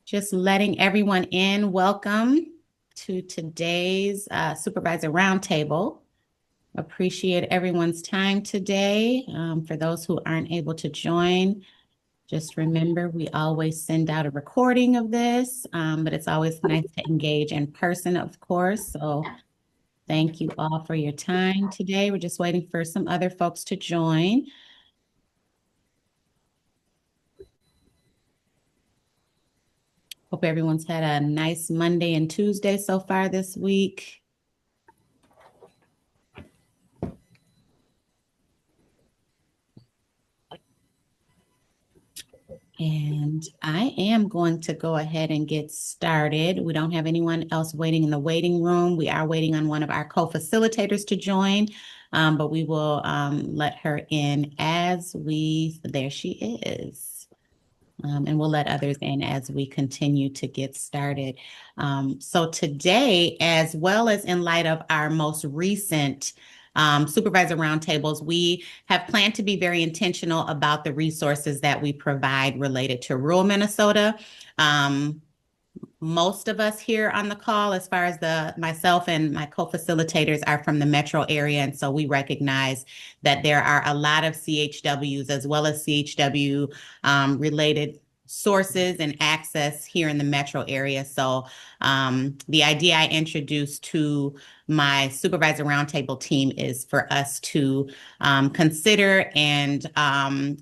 Just letting everyone in. Welcome to today's Supervisor Roundtable. Appreciate everyone's time today. For those who aren't able to join, just remember we always send out a recording of this, but it's always nice to engage in person, of course. So thank you all for your time today. We're just waiting for some other folks to join. Hope everyone's had a nice Monday and Tuesday so far this week. And I am going to go ahead and get started. We don't have anyone else waiting in the waiting room. We are waiting on one of our co-facilitators to join, but we will let her in there she is. And we'll let others in as we continue to get started. So today, as well as in light of our most recent supervisor roundtables, we have planned to be very intentional about the resources that we provide related to rural Minnesota. Most of us here on the call, as far as myself and my co-facilitators, are from the metro area. And so we recognize that there are a lot of CHWs as well as CHW related sources and access here in the metro area. So the idea I introduced to my supervisor roundtable team is for us to consider and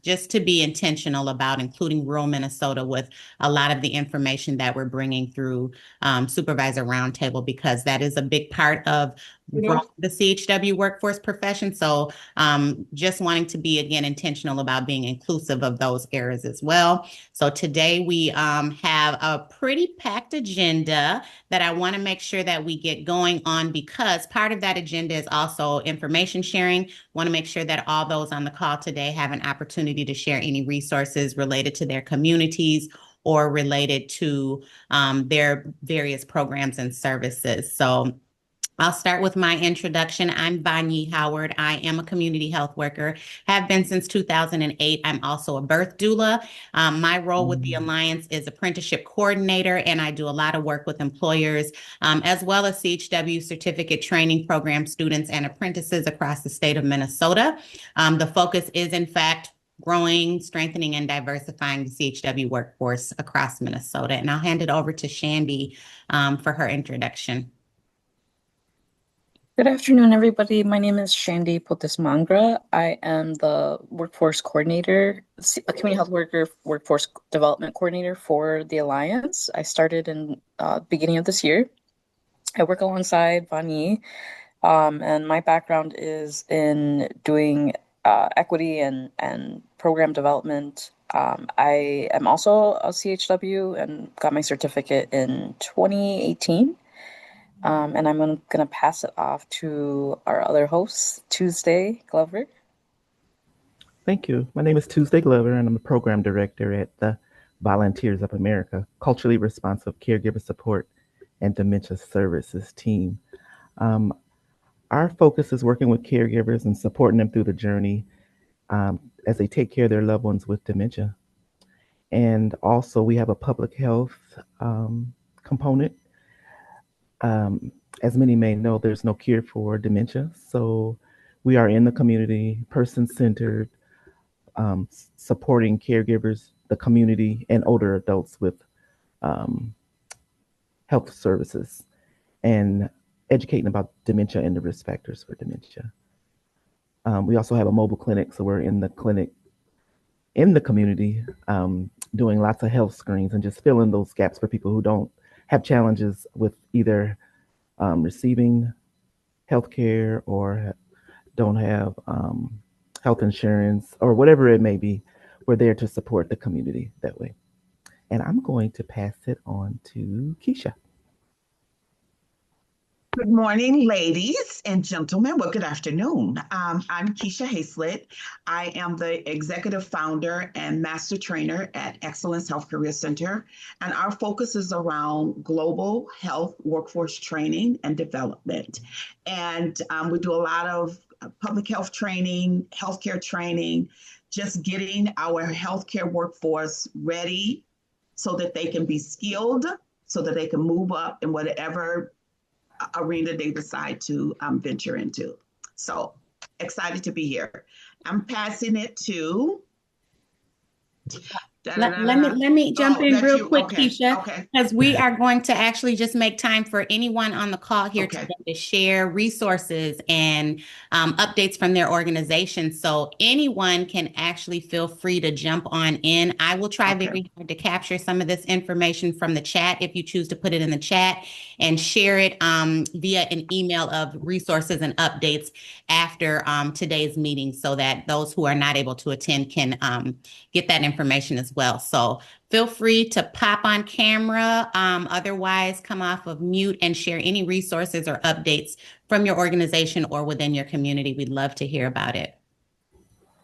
just to be intentional about including rural Minnesota with a lot of the information that we're bringing through supervisor roundtable, because that is a big part of the CHW workforce profession. So just wanting to be, again, intentional about being inclusive of those areas as well. So today we have a pretty packed agenda that I want to make sure that we get going on, because part of that agenda is also information sharing. Want to make sure that all those on the call today have an opportunity to share any resources related to their communities or related to their various programs and services. So I'll start with my introduction. I'm Vanyi Howard. I am a community health worker, have been since 2008. I'm also a birth doula. My role with the Alliance is apprenticeship coordinator, and I do a lot of work with employers, as well as CHW certificate training program students and apprentices across the state of Minnesota. The focus is, in fact, growing, strengthening, and diversifying the CHW workforce across Minnesota. And I'll hand it over to Shandy for her introduction. Good afternoon, everybody. My name is Shandy Potismangra. I am the workforce coordinator, a community health worker, workforce development coordinator for the Alliance. I started in beginning of this year. I work alongside Vani, and my background is in doing equity and program development. I am also a CHW and got my certificate in 2018. And I'm going to pass it off to our other host, Tuesday Glover. Thank you. My name is Tuesday Glover, and I'm the program director at the Volunteers of America, Culturally Responsive Caregiver Support and Dementia Services team. Our focus is working with caregivers and supporting them through the journey as they take care of their loved ones with dementia. And also, we have a public health component. As many may know, there's no cure for dementia. So we are in the community, person-centered, supporting caregivers, the community, and older adults with health services, and educating about dementia and the risk factors for dementia. We also have a mobile clinic, so we're in the clinic, in the community, doing lots of health screens and just filling those gaps for people who don't have challenges with either receiving health care or don't have health insurance or whatever it may be. We're there to support the community that way. And I'm going to pass it on to Keisha. Good morning, ladies and gentlemen. Well, good afternoon. I'm Keisha Hayslett. I am the executive founder and master trainer at Excellence Health Career Center, and our focus is around global health workforce training and development. And we do a lot of public health training, healthcare training, just getting our healthcare workforce ready so that they can be skilled, so that they can move up in whatever arena they decide to venture into. So excited to be here. I'm passing it to. Let me jump in that's real you. quick, Okay. Keisha, Okay. because we are going to actually just make time for anyone on the call here Okay. to share resources and updates from their organization. So anyone can actually feel free to jump on in. I will try Okay. very hard to capture some of this information from the chat if you choose to put it in the chat and share it via an email of resources and updates after today's meeting so that those who are not able to attend can get that information as well. So feel free to pop on camera, otherwise come off of mute and share any resources or updates from your organization or within your community. We'd love to hear about it.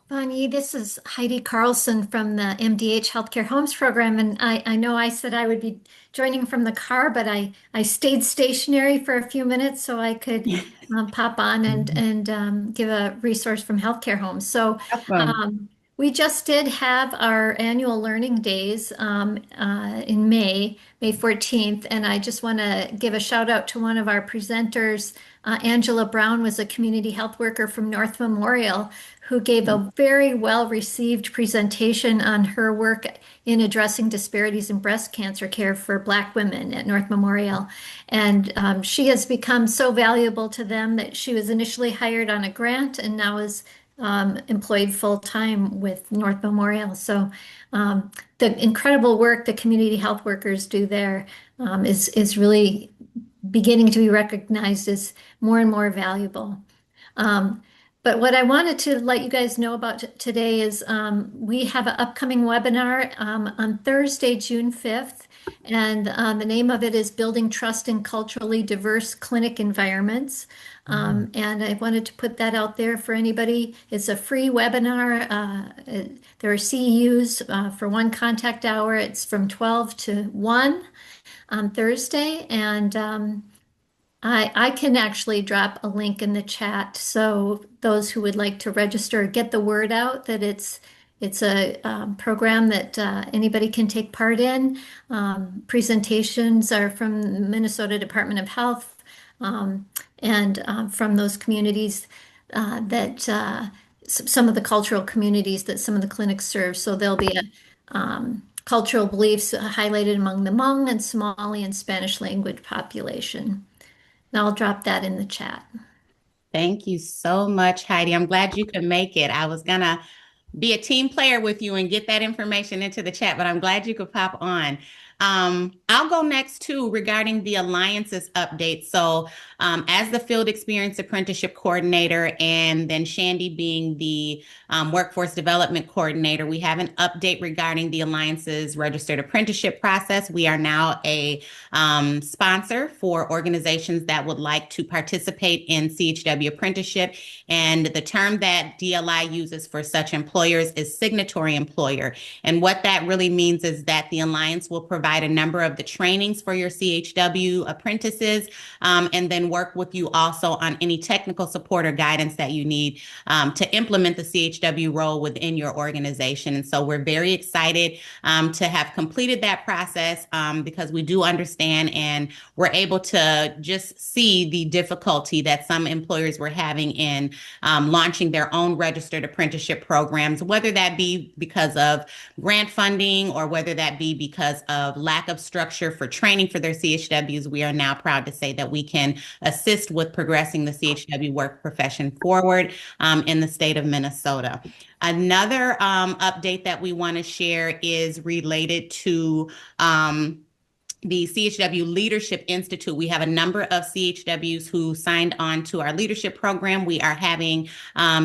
Bonnie, this is Heidi Carlson from the MDH Healthcare Homes Program. And I know I said I would be joining from the car, but I stayed stationary for a few minutes so I could pop on and give a resource from Healthcare Homes. So we just did have our annual learning days in May 14th. And I just want to give a shout out to one of our presenters. Angela Brown was a community health worker from North Memorial who gave a very well-received presentation on her work in addressing disparities in breast cancer care for Black women at North Memorial. And she has become so valuable to them that she was initially hired on a grant and now is employed full-time with North Memorial. So the incredible work the community health workers do there is really beginning to be recognized as more and more valuable. But what I wanted to let you guys know about today is we have an upcoming webinar on Thursday, June 5th. And the name of it is Building Trust in Culturally Diverse Clinic Environments. And I wanted to put that out there for anybody. It's a free webinar. There are CEUs for one contact hour. It's from 12 to 1 on Thursday. And I can actually drop a link in the chat so those who would like to register get the word out that it's a program that anybody can take part in. Presentations are from the Minnesota Department of Health and from those communities that some of the cultural communities that some of the clinics serve. So there'll be cultural beliefs highlighted among the Hmong and Somali and Spanish language population. And I'll drop that in the chat. Thank you so much, Heidi. I'm glad you could make it. I was gonna be a team player with you and get that information into the chat, but I'm glad you could pop on. I'll go next too regarding the alliances update. So as the field experience apprenticeship coordinator and then Shandy being the workforce development coordinator, we have an update regarding the alliances registered apprenticeship process. We are now a sponsor for organizations that would like to participate in CHW apprenticeship. And the term that DLI uses for such employers is signatory employer. And what that really means is that the Alliance will provide a number of the trainings for your CHW apprentices and then work with you also on any technical support or guidance that you need to implement the CHW role within your organization. And so we're very excited to have completed that process because we do understand and we're able to just see the difficulty that some employers were having in launching their own registered apprenticeship programs, whether that be because of grant funding or whether that be because of lack of structure for training for their CHWs. We are now proud to say that we can assist with progressing the CHW work profession forward in the state of Minnesota. Another update that we want to share is related to the CHW Leadership Institute. We have a number of CHWs who signed on to our leadership program. We are having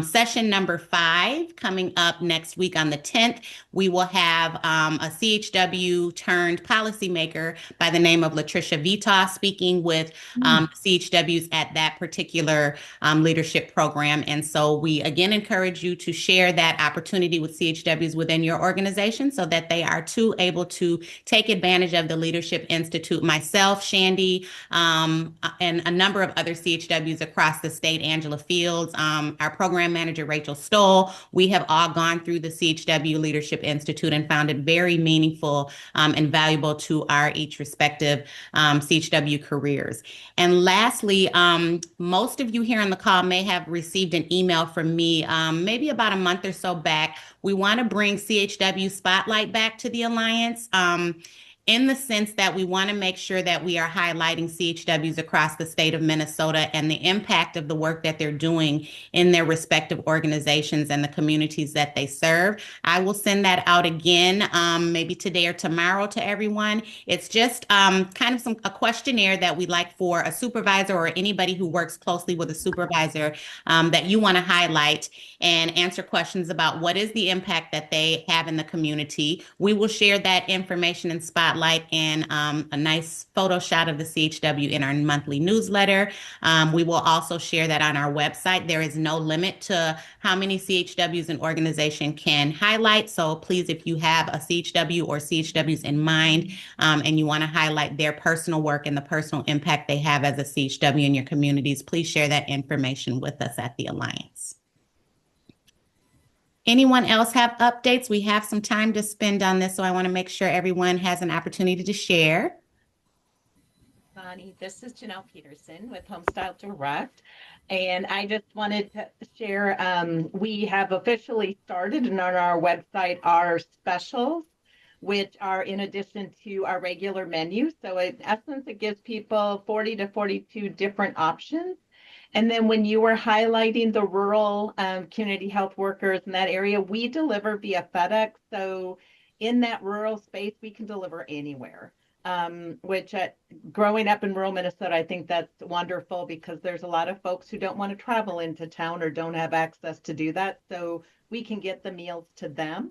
session number 5 coming up next week on the 10th. We will have a CHW turned policymaker by the name of Latricia Vita speaking with CHWs at that particular leadership program. And so we again encourage you to share that opportunity with CHWs within your organization so that they are too able to take advantage of the Leadership Institute, myself, Shandy, and a number of other CHWs across the state, Angela Fields, our program manager, Rachel Stoll, we have all gone through the CHW Leadership Institute and found it very meaningful and valuable to our each respective CHW careers. And lastly, most of you here on the call may have received an email from me maybe about a month or so back. We want to bring CHW Spotlight back to the Alliance. In the sense that we want to make sure that we are highlighting CHWs across the state of Minnesota and the impact of the work that they're doing in their respective organizations and the communities that they serve. I will send that out again, maybe today or tomorrow to everyone. It's just kind of a questionnaire that we'd like for a supervisor or anybody who works closely with a supervisor that you want to highlight and answer questions about what is the impact that they have in the community. We will share that information in Spotlight and a nice photo shot of the CHW in our monthly newsletter. We will also share that on our website. There is no limit to how many CHWs an organization can highlight. So please, if you have a CHW or CHWs in mind and you want to highlight their personal work and the personal impact they have as a CHW in your communities, please share that information with us at the Alliance. Anyone else have updates? We have some time to spend on this, so I want to make sure everyone has an opportunity to share. Bonnie, this is Janelle Peterson with Homestyle Direct, and I just wanted to share, we have officially started and on our website our specials, which are in addition to our regular menu. So in essence, it gives people 40 to 42 different options. And then when you were highlighting the rural community health workers in that area, we deliver via FedEx. So in that rural space, we can deliver anywhere, which growing up in rural Minnesota, I think that's wonderful because there's a lot of folks who don't want to travel into town or don't have access to do that. So we can get the meals to them.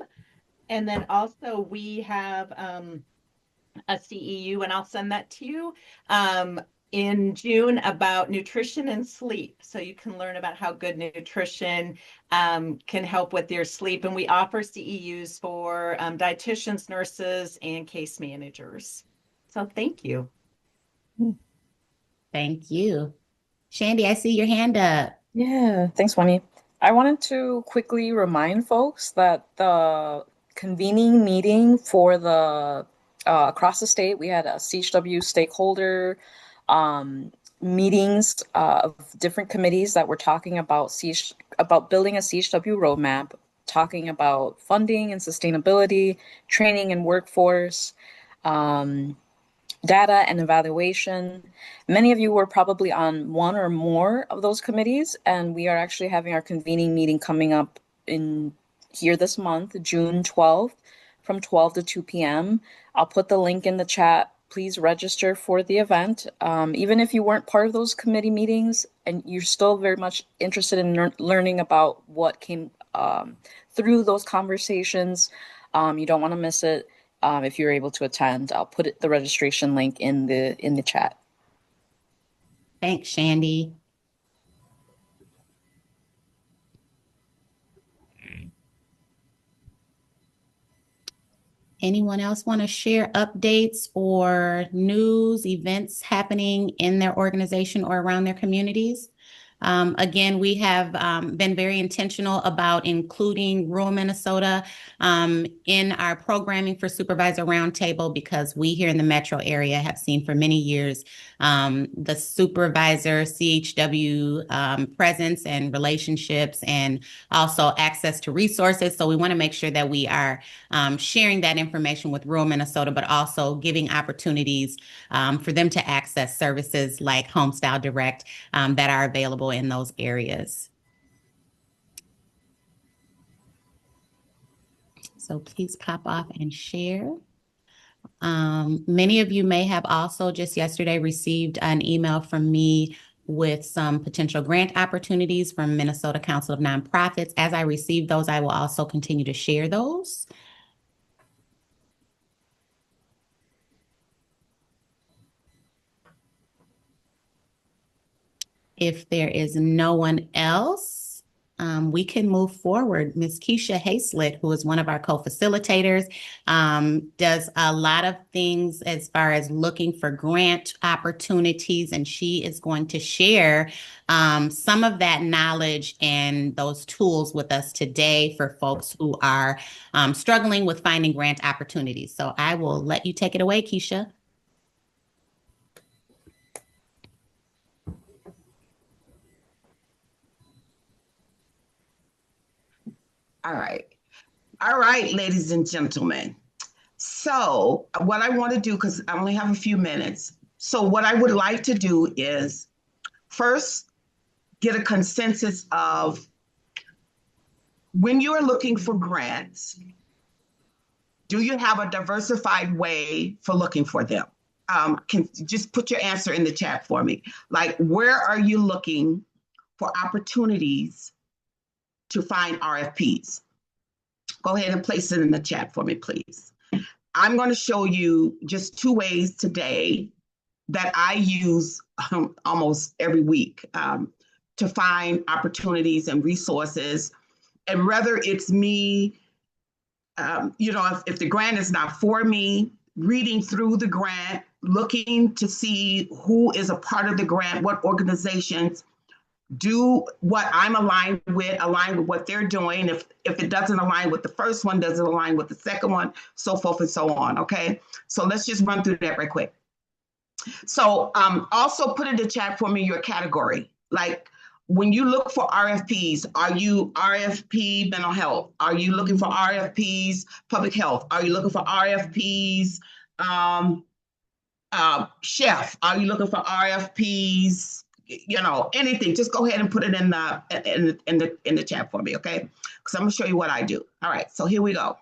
And then also we have a CEU, and I'll send that to you in June about nutrition and sleep. So you can learn about how good nutrition can help with your sleep. And we offer CEUs for dietitians, nurses, and case managers. So thank you. Thank you. Shandy, I see your hand up. Yeah, thanks, Bonnie. I wanted to quickly remind folks that the convening meeting for the across the state, we had a CHW stakeholder meetings of different committees that were talking about building a CHW roadmap, talking about funding and sustainability, training and workforce, data and evaluation. Many of you were probably on one or more of those committees, and we are actually having our convening meeting coming up in here this month, June 12th, from 12 to 2 p.m. I'll put the link in the chat. Please register for the event. Even if you weren't part of those committee meetings and you're still very much interested in learning about what came through those conversations, you don't want to miss it. If you're able to attend, I'll put the registration link in the chat. Thanks, Shandy. Anyone else want to share updates or news, events happening in their organization or around their communities? Again, we have been very intentional about including rural Minnesota in our programming for Supervisor Roundtable because we here in the metro area have seen for many years the supervisor CHW presence and relationships and also access to resources. So we want to make sure that we are sharing that information with rural Minnesota, but also giving opportunities for them to access services like Homestyle Direct that are available in those areas. So please pop off and share. Many of you may have also just yesterday received an email from me with some potential grant opportunities from Minnesota Council of Nonprofits. As I receive those, I will also continue to share those. If there is no one else, we can move forward. Ms. Keisha Hayslett, who is one of our co-facilitators, does a lot of things as far as looking for grant opportunities, and she is going to share some of that knowledge and those tools with us today for folks who are struggling with finding grant opportunities. So I will let you take it away, Keisha. All right. All right, ladies and gentlemen. So what I want to do, because I only have a few minutes. So what I would like to do is first get a consensus of when you are looking for grants, do you have a diversified way for looking for them? Can just put your answer in the chat for me. Like, where are you looking for opportunities to find RFPs? Go ahead and place it in the chat for me, please. I'm going to show you just 2 ways today that I use almost every week to find opportunities and resources. And whether it's me, if the grant is not for me, reading through the grant, looking to see who is a part of the grant, what organizations do what I'm aligned with what they're doing. If it doesn't align with the first one, doesn't align with the second one, so forth and so on. Okay, so let's just run through that right quick. So also put in the chat for me your category. Like, when you look for RFPs, are you RFP mental health? Are you looking for RFPs public health? Are you looking for RFPs chef? Are you looking for RFPs? Anything? Just go ahead and put it in the chat for me, okay? Because I'm gonna show you what I do. All right, so here we go.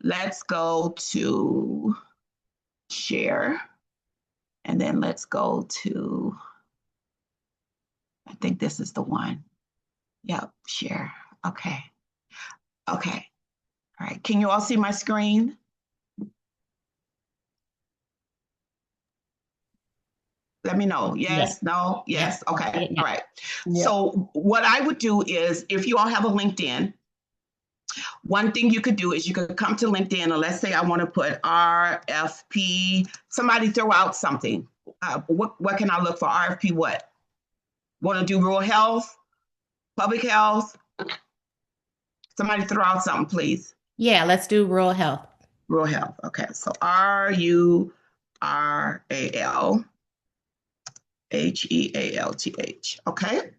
Let's go to share, and then let's go to, I think this is the one. Yep, share. Okay. All right. Can you all see my screen? Let me know. Yes, no, yes. Okay. All right. So what I would do is, if you all have a LinkedIn, one thing you could do is you could come to LinkedIn, and let's say I want to put RFP, somebody throw out something. What can I look for? RFP what? Want to do rural health, public health? Somebody throw out something, please. Yeah, let's do rural health. Rural health. Okay, so RURAL HEALTH. Okay.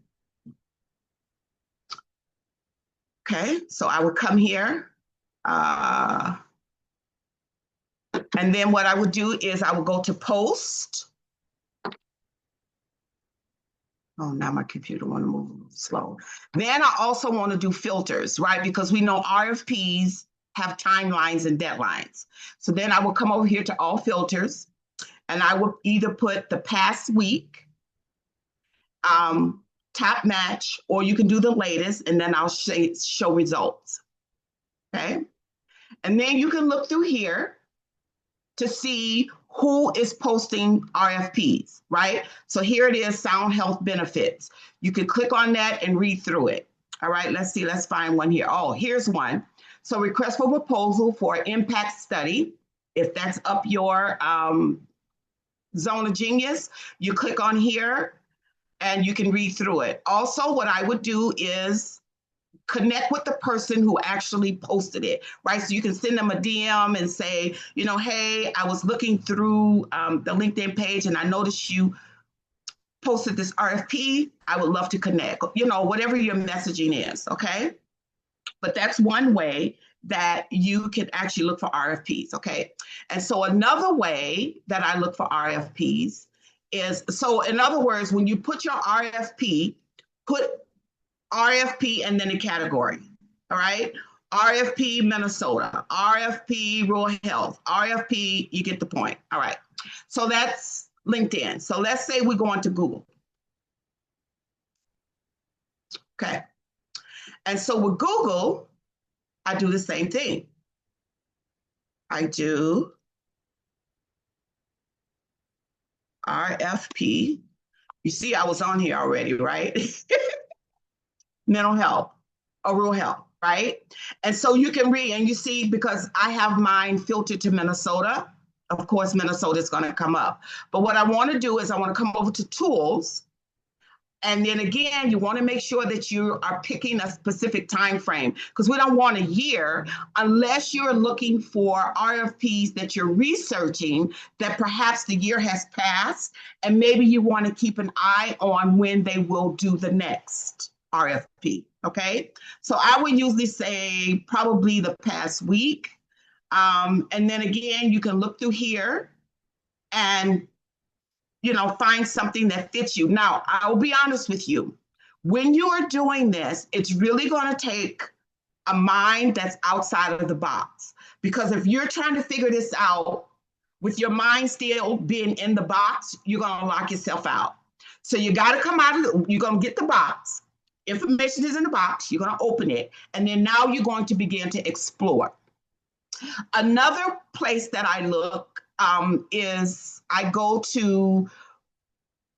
Okay, so I would come here. And then what I would do is I would go to post. Oh, now my computer want to move slow. Then I also want to do filters, right? Because we know RFPs have timelines and deadlines. So then I will come over here to all filters, and I will either put the past week, top match, or you can do the latest, and then I'll show results. Okay. And then you can look through here to see who is posting RFPs, right? So here it is, Sound Health Benefits. You can click on that and read through it. All right, let's see, let's find one here. Oh, here's one. So request for proposal for impact study. If that's up your zone of genius, you click on here and you can read through it. Also, what I would do is connect with the person who actually posted it, right? So you can send them a DM and say, hey, I was looking through the LinkedIn page and I noticed you posted this RFP. I would love to connect, whatever your messaging is, okay? But that's one way that you can actually look for RFPs, okay? And so another way that I look for RFPs is, so in other words, when you put your RFP, put RFP and then a category, all right? RFP Minnesota, RFP rural health, RFP, you get the point. All right, so that's LinkedIn. So let's say we go on to Google. Okay, and so with Google, I do the same thing. I do RFP. You see, I was on here already, right? mental health, oral health, right? And so you can read and you see, because I have mine filtered to Minnesota, of course, Minnesota is going to come up. But what I want to do is I want to come over to tools. And then again, you want to make sure that you are picking a specific time frame, because we don't want a year unless you're looking for RFPs that you're researching that perhaps the year has passed, and maybe you want to keep an eye on when they will do the next RFP. Okay, so I would usually say probably the past week. And then again, you can look through here and find something that fits you. Now, I'll be honest with you. When you are doing this, it's really going to take a mind that's outside of the box. Because if you're trying to figure this out with your mind still being in the box, you're going to lock yourself out. So you got to come out of you're going to get the box. Information is in the box. You're going to open it. And then now you're going to begin to explore. Another place that I look is I go to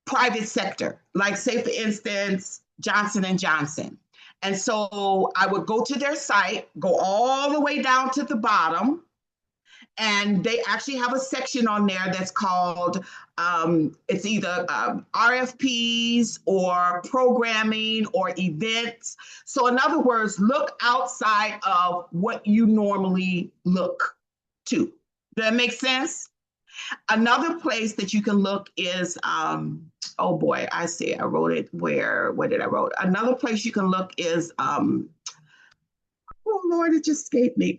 private sector, like say for instance, Johnson & Johnson. And so I would go to their site, go all the way down to the bottom, and they actually have a section on there that's called, it's either RFPs or programming or events. So in other words, look outside of what you normally look to. Does that make sense? Another place that you can look is, oh boy, I see, I wrote it, where did I wrote? Another place you can look is, oh Lord, it just escaped me.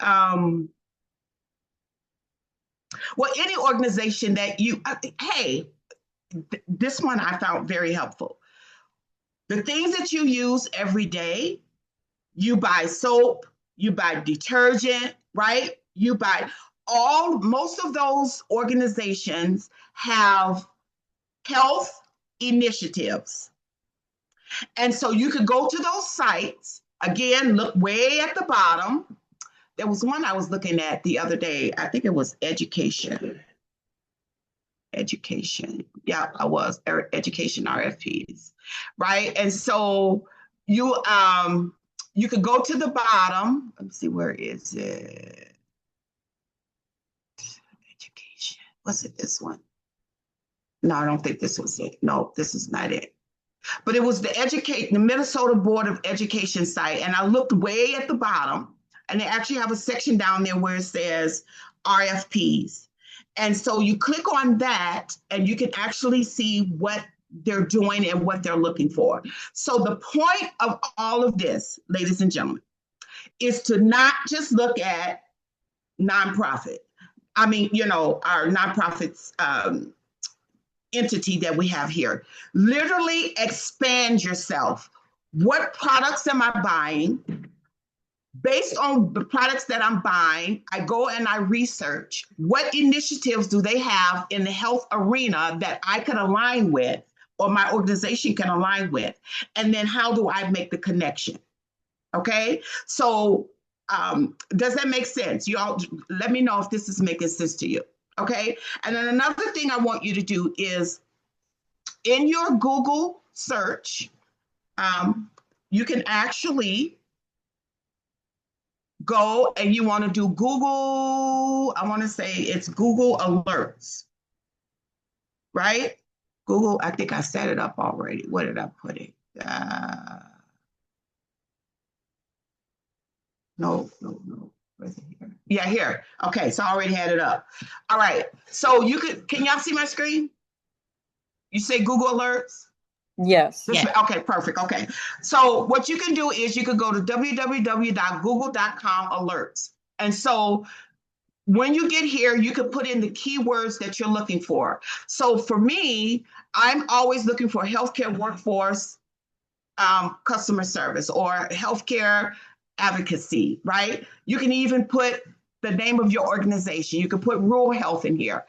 Well, any organization that hey, this one I found very helpful. The things that you use every day, you buy soap, you buy detergent, right? You buy most of those organizations have health initiatives. And so you could go to those sites, again, look way at the bottom. There was one I was looking at the other day. I think it was education. Yeah, I was education RFPs, right? And so you could go to the bottom. Let me see, where is it? Education. Was it this one? No, I don't think this was it. No, this is not it. But it was the Minnesota Board of Education site. And I looked way at the bottom, and they actually have a section down there where it says RFPs. And so you click on that and you can actually see what they're doing and what they're looking for. So the point of all of this, ladies and gentlemen, is to not just look at nonprofit. I mean, our nonprofits entity that we have here. Literally expand yourself. What products am I buying? Based on the products that I'm buying, I go and I research what initiatives do they have in the health arena that I can align with or my organization can align with. And then how do I make the connection? Okay, so does that make sense? You all let me know if this is making sense to you. Okay, and then another thing I want you to do is in your Google search, you can actually go and you want to do Google, I want to say it's Google Alerts, right? Google, I think I set it up already. Where did I put it? No. Where's it here? Yeah, here. Okay, so I already had it up. All right, so can y'all see my screen? You say Google Alerts? Yes. Okay, perfect. Okay. So what you can do is you could go to www.google.com alerts. And so when you get here, you can put in the keywords that you're looking for. So for me, I'm always looking for healthcare workforce, customer service, or healthcare advocacy, right? You can even put the name of your organization. You can put rural health in here.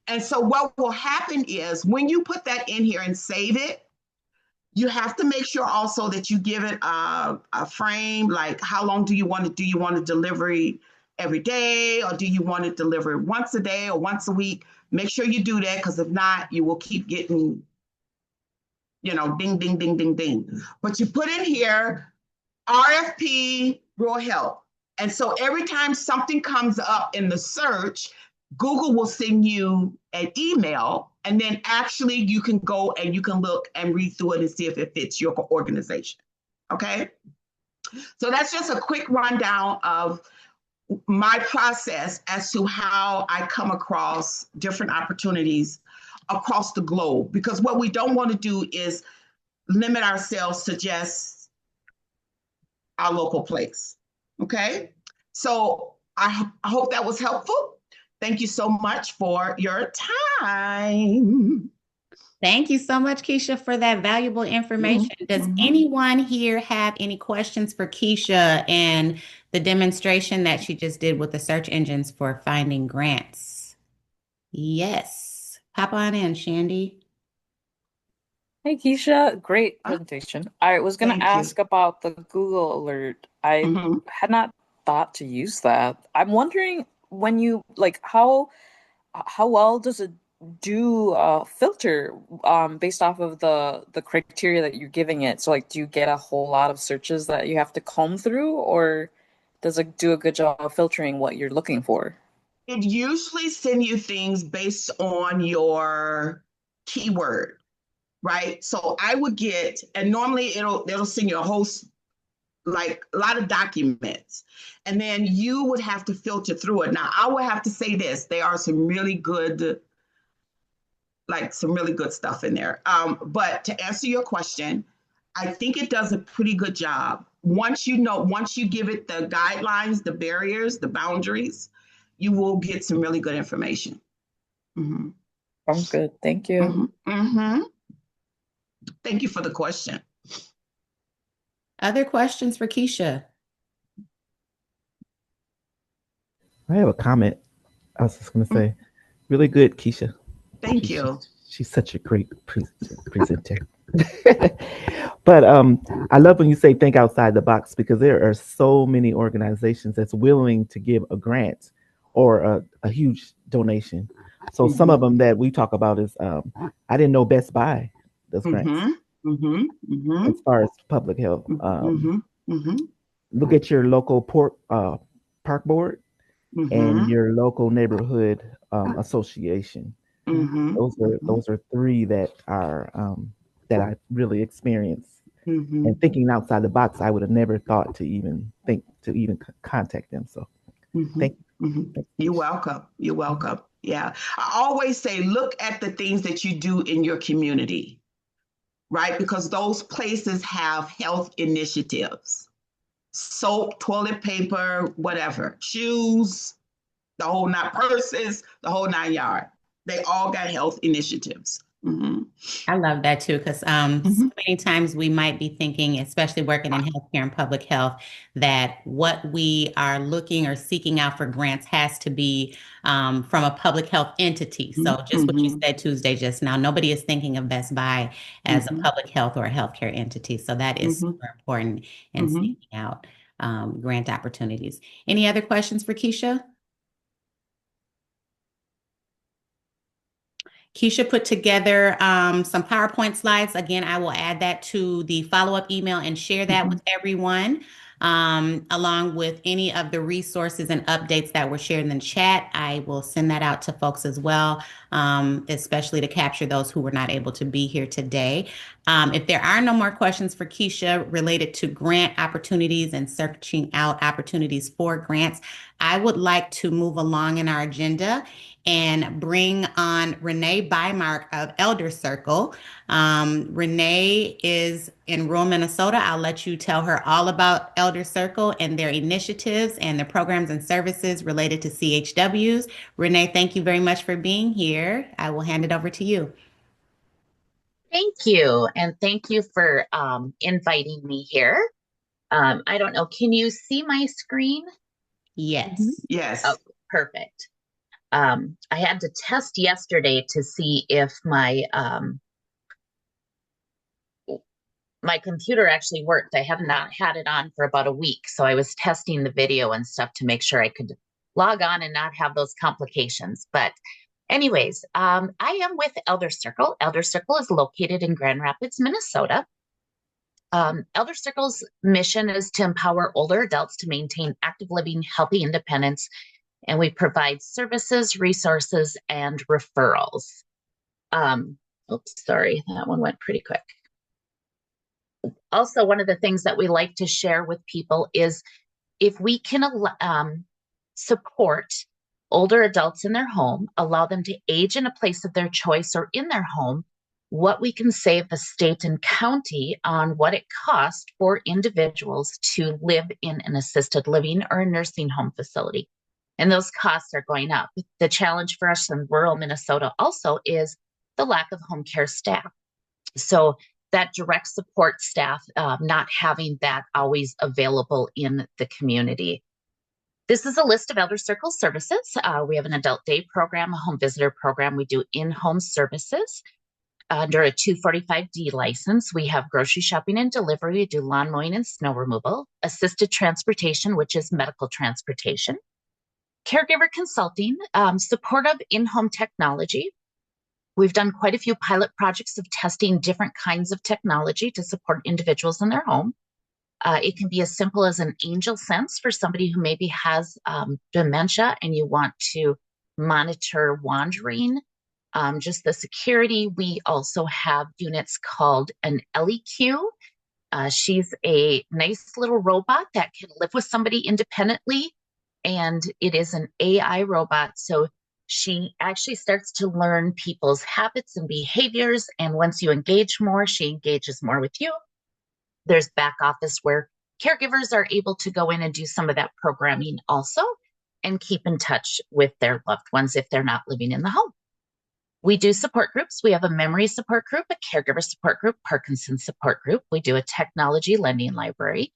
And so what will happen is when you put that in here and save it, you have to make sure also that you give it a frame, like how long do you want it? Do you want a delivery every day, or do you want it delivered once a day or once a week? Make sure you do that, because if not, you will keep getting, ding, ding, ding, ding, ding. But you put in here RFP rural health. And so every time something comes up in the search, Google will send you an email, and then actually you can go and you can look and read through it and see if it fits your organization. Okay. So that's just a quick rundown of my process as to how I come across different opportunities across the globe. Because what we don't want to do is limit ourselves to just our local place. Okay. So I hope that was helpful. Thank you so much for your time. Thank you so much, Keisha, for that valuable information. Does anyone here have any questions for Keisha and the demonstration that she just did with the search engines for finding grants? Yes. Pop on in, Shandy. Hey, Keisha, great presentation. I was going to ask about the Google alert. I had not thought to use that. I'm wondering when you like how well does it do filter based off of the criteria that you're giving it? So like do you get a whole lot of searches that you have to comb through, or does it do a good job of filtering what you're looking for? It usually sends you things based on your keyword, right? So I would get, and normally it'll send you a whole like a lot of documents, and then you would have to filter through it. Now I would have to say this: there are some really good stuff in there. But to answer your question, I think it does a pretty good job. Once you give it the guidelines, the barriers, the boundaries, you will get some really good information. I'm good. Thank you. Thank you for the question. Other questions for Keisha? I have a comment. I was just going to say, really good, Keisha. Thank you. She's such a great presenter. But I love when you say think outside the box, because there are so many organizations that's willing to give a grant or a huge donation. So some of them that we talk about is I didn't know Best Buy does grants as far as public health. Look at your local park board and your local neighborhood association. Those are three that are that I really experienced. And thinking outside the box, I would have never thought to even think to even contact them. So thank you. You're welcome. You're welcome. Yeah. I always say, look at the things that you do in your community, right? Because those places have health initiatives. Soap, toilet paper, whatever, shoes, the whole nine, purses, the whole 9 yards. They all got health initiatives. I love that too, because so many times we might be thinking, especially working in healthcare and public health, that what we are looking or seeking out for grants has to be from a public health entity. So just what you said Tuesday just now, nobody is thinking of Best Buy as a public health or a healthcare entity. So that is super important in seeking out grant opportunities. Any other questions for Keisha? Keisha put together some PowerPoint slides. Again, I will add that to the follow-up email and share that with everyone, along with any of the resources and updates that were shared in the chat. I will send that out to folks as well, especially to capture those who were not able to be here today. If there are no more questions for Keisha related to grant opportunities and searching out opportunities for grants, I would like to move along in our agenda and bring on Renee Bymark of Elder Circle. Renee is in rural Minnesota. I'll let you tell her all about Elder Circle and their initiatives and the programs and services related to CHWs. Renee, thank you very much for being here. I will hand it over to you. Thank you. And thank you for inviting me here. I don't know, can you see my screen? Yes. Yes. Oh, perfect. I had to test yesterday to see if my my computer actually worked. I have not had it on for about a week, so I was testing the video and stuff to make sure I could log on and not have those complications. But anyways, I am with Elder Circle. Elder Circle is located in Grand Rapids, Minnesota. Elder Circle's mission is to empower older adults to maintain active living, healthy independence, and we provide services, resources, and referrals. Oops, sorry, that one went pretty quick. Also, one of the things that we like to share with people is if we can support older adults in their home, allow them to age in a place of their choice or in their home, what we can save the state and county on what it costs for individuals to live in an assisted living or a nursing home facility. And those costs are going up. The challenge for us in rural Minnesota also is the lack of home care staff. So that direct support staff, not having that always available in the community. This is a list of Elder Circle services. We have an adult day program, a home visitor program. We do in-home services under a 245D license. We have grocery shopping and delivery. We do lawn mowing and snow removal, assisted transportation, which is medical transportation, caregiver consulting, supportive in-home technology. We've done quite a few pilot projects of testing different kinds of technology to support individuals in their home. It can be as simple as an angel sense for somebody who maybe has dementia and you want to monitor wandering, just the security. We also have units called an LEQ. She's a nice little robot that can live with somebody independently, and it is an AI robot. So she actually starts to learn people's habits and behaviors. And once you engage more, she engages more with you. There's back office where caregivers are able to go in and do some of that programming also and keep in touch with their loved ones if they're not living in the home. We do support groups. We have a memory support group, a caregiver support group, Parkinson's support group. We do a technology lending library.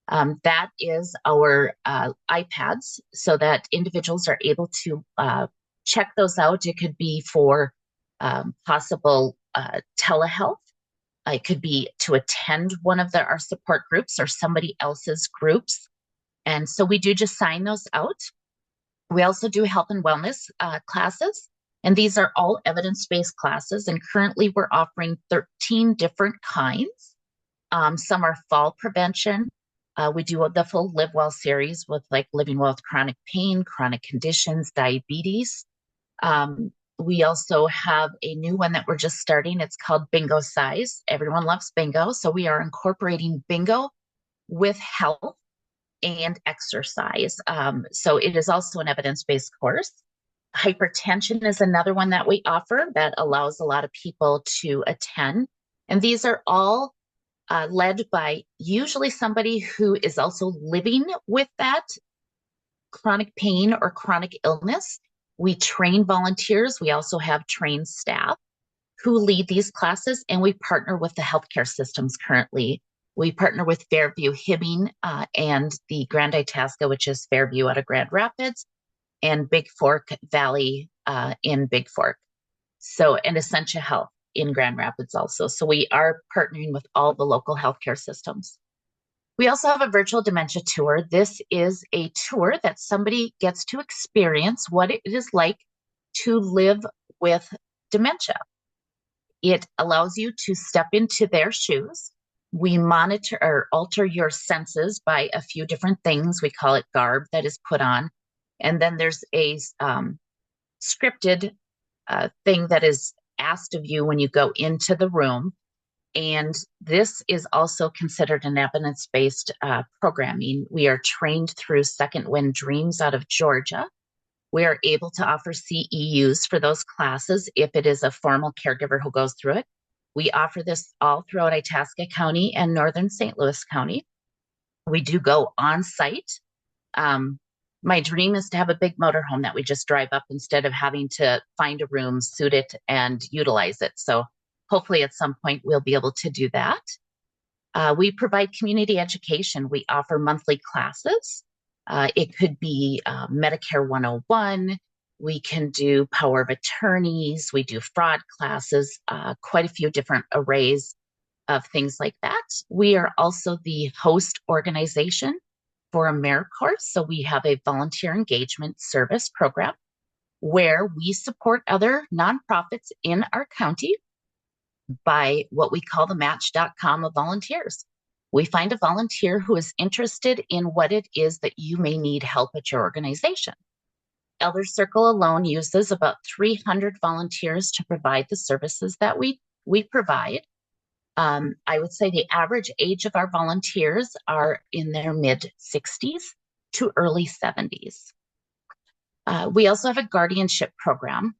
That is our iPads so that individuals are able to check those out. It could be for possible telehealth. It could be to attend one of our support groups or somebody else's groups. And so we do just sign those out. We also do health and wellness classes. And these are all evidence-based classes. And currently we're offering 13 different kinds. Some are fall prevention. We do the full Live Well series with like living well with chronic pain, chronic conditions, diabetes. We also have a new one that we're just starting. It's called Bingo Size. Everyone loves bingo. So we are incorporating bingo with health and exercise. So it is also an evidence-based course. Hypertension is another one that we offer that allows a lot of people to attend. And these are all led by usually somebody who is also living with that chronic pain or chronic illness. We train volunteers. We also have trained staff who lead these classes, and we partner with the healthcare systems currently. We partner with Fairview Hibbing and the Grand Itasca, which is Fairview out of Grand Rapids, and Big Fork Valley in Big Fork. So, and Essentia Health in Grand Rapids also. So we are partnering with all the local healthcare systems. We also have a virtual dementia tour. This is a tour that somebody gets to experience what it is like to live with dementia. It allows you to step into their shoes. We monitor or alter your senses by a few different things. We call it garb that is put on. And then there's a scripted thing that is asked of you when you go into the room. And this is also considered an evidence-based programming. We are trained through Second Wind Dreams out of Georgia. We are able to offer CEUs for those classes if it is a formal caregiver who goes through it. We offer this all throughout Itasca County and Northern St. Louis County. We do go on site. My dream is to have a big motorhome that we just drive up instead of having to find a room, suit it, and utilize it. So hopefully at some point we'll be able to do that. We provide community education. We offer monthly classes. It could be Medicare 101. We can do power of attorneys. We do fraud classes, quite a few different arrays of things like that. We are also the host organization for AmeriCorps. So we have a volunteer engagement service program where we support other nonprofits in our county by what we call the match.com of volunteers. We find a volunteer who is interested in what it is that you may need help at your organization. Elder Circle alone uses about 300 volunteers to provide the services that we provide. I would say the average age of our volunteers are in their mid-60s to early 70s. We also have a guardianship program.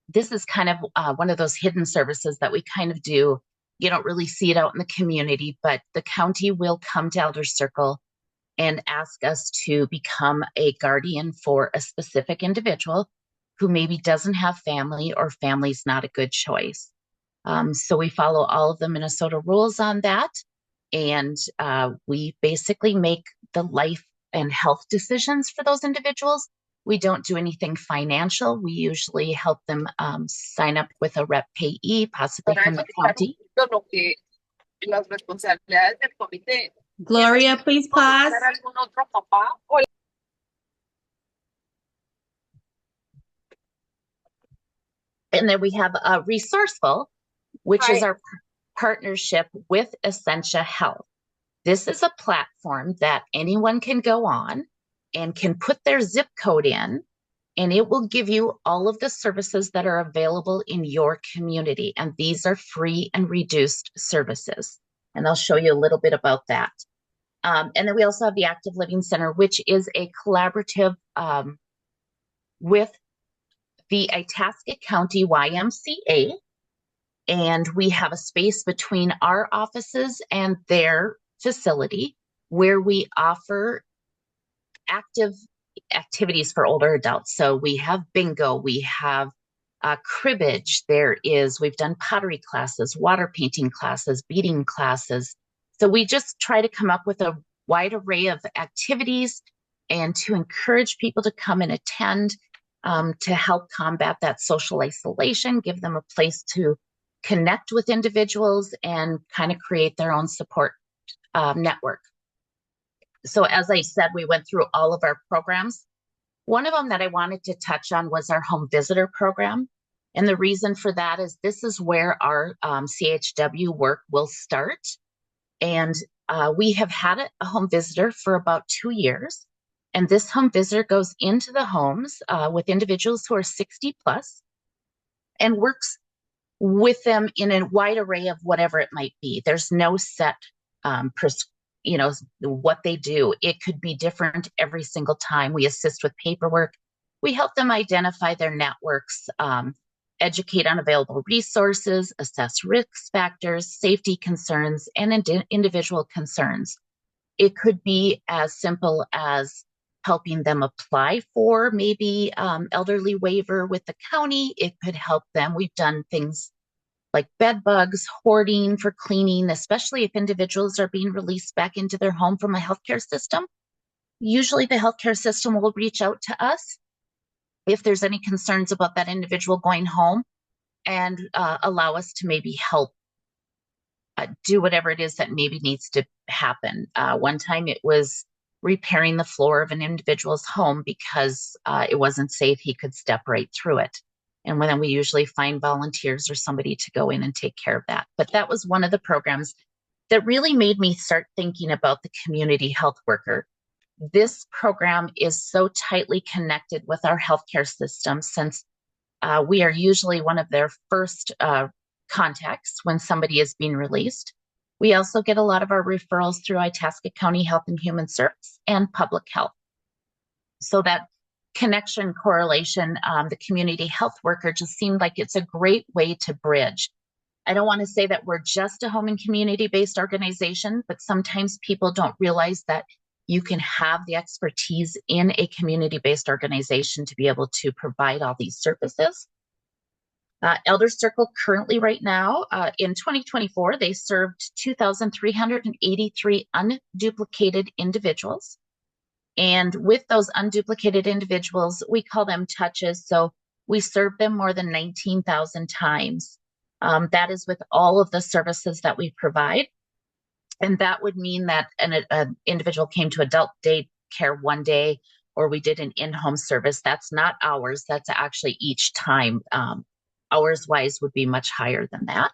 This is kind of one of those hidden services that we kind of do. You don't really see it out in the community, but the county will come to Elder Circle and ask us to become a guardian for a specific individual who maybe doesn't have family or family's not a good choice. So we follow all of the Minnesota rules on that. And we basically make the life and health decisions for those individuals. We don't do anything financial. We usually help them sign up with a rep payee, possibly from the county. Gloria, please pause. And then we have Resourceful, which is our partnership with Essentia Health. This is a platform that anyone can go on and can put their zip code in, and it will give you all of the services that are available in your community. And these are free and reduced services. And I'll show you a little bit about that. And then we also have the Active Living Center, which is a collaborative with the Itasca County YMCA. And we have a space between our offices and their facility where we offer active activities for older adults. So we have bingo, we have cribbage, we've done pottery classes, water painting classes, beading classes. So we just try to come up with a wide array of activities and to encourage people to come and attend to help combat that social isolation, give them a place to connect with individuals and kind of create their own support network. So as I said, we went through all of our programs. One of them that I wanted to touch on was our home visitor program. And the reason for that is this is where our CHW work will start. And we have had a home visitor for about 2 years. And this home visitor goes into the homes with individuals who are 60 plus and works with them in a wide array of whatever it might be. There's no set what they do. It could be different every single time. We assist with paperwork. We help them identify their networks, educate on available resources, assess risk factors, safety concerns, and individual concerns. It could be as simple as helping them apply for maybe elderly waiver with the county. It could help them. We've done things like bed bugs, hoarding for cleaning, especially if individuals are being released back into their home from a healthcare system. Usually the healthcare system will reach out to us if there's any concerns about that individual going home and allow us to maybe help do whatever it is that maybe needs to happen. One time it was repairing the floor of an individual's home because it wasn't safe. He could step right through it. And then we usually find volunteers or somebody to go in and take care of that. But that was one of the programs that really made me start thinking about the community health worker. This program is so tightly connected with our healthcare system since we are usually one of their first contacts when somebody is being released. We also get a lot of our referrals through Itasca County Health and Human Service and Public Health. So that connection, correlation, the community health worker just seemed like it's a great way to bridge. I don't want to say that we're just a home and community-based organization, but sometimes people don't realize that you can have the expertise in a community-based organization to be able to provide all these services. Elder Circle currently right now, in 2024, they served 2,383 unduplicated individuals. And with those unduplicated individuals, we call them touches. So we serve them more than 19,000 times. That is with all of the services that we provide. And that would mean that an individual came to adult day care one day, or we did an in-home service. That's not hours. That's actually each time. Hours wise would be much higher than that.